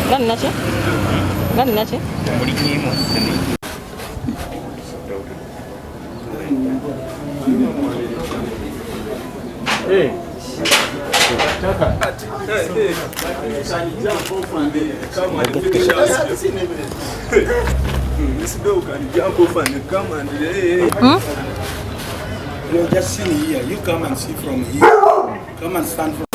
Gannache? Gannache? Hey. This dog can jump off and come and You're just sitting here. You come and see from here. Come and stand from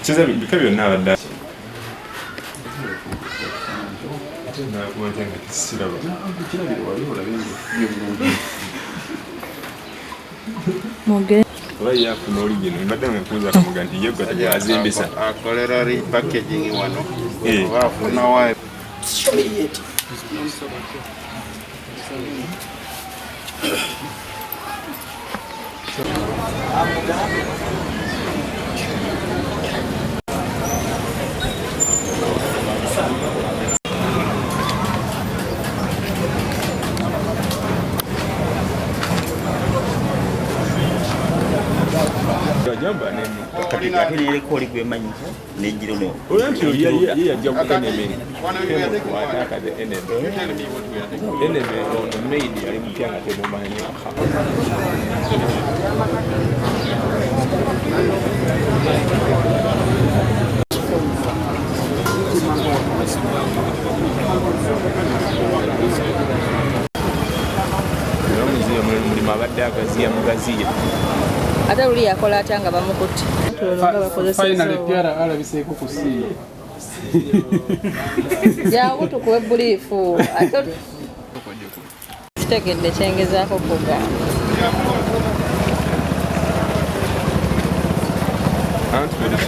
Cheza bika byonna abadde yafuna oligino mbadde nkuuza kamuga nti yegwa teyazimbisa akolera repackaging wano bafuna wayo. Ate luli yakola atya nga bamukutte. Finally Piara alabiseeko ku ssimu. Jangu tukuwe buliifu. Kitegedde kyengezaako kugamba.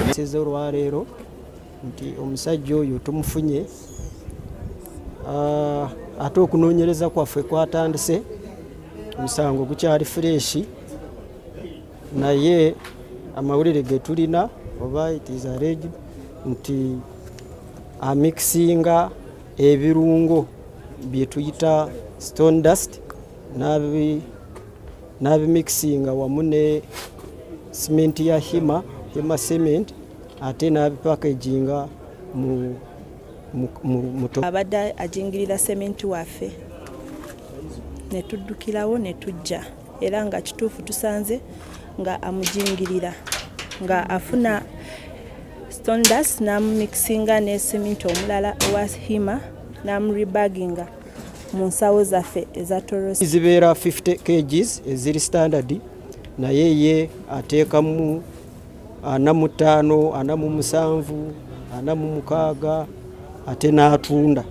Nseze olwaleero nti omusajja oyo tumufunye ate okunoonyereza kwaffe kwatandise omusango gukyali fureeshi naye amawulire ge tulina oba it is alleged nti amixinga ebirungo bye tuyita stone dust n'abimixinga wamu ne simenti ya hima cement ate n'abipackaginga mu abadde ajingirira sementi waffe ne tuddukirawo ne tujja era nga kituufu tusanze nga amujingirira nga afuna stone dust n'amumixinga ne sementi omulala owa hima n'amuribaginga mu nsawo zaffe eza torosi zibeera 50 kgs eziri standard naye ye ateekamu 45, 47, 46 ate n'atunda.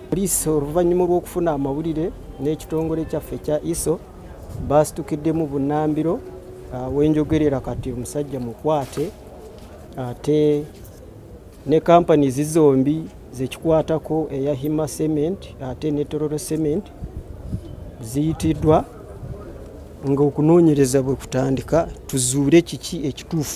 Poliisi oluvannyuma lw'okufuna amawulire n'ekitongole kyaffe kya ISO baasitukiddemu bunnambiro wenjogerera kati omusajja mukwate ate ne companies zombi zekikwatako eya Hima Cement ate ne Tororo Cement ziyitiddwa ng'okunoonyereza bwe kutandika tuzuule kiki ekituufu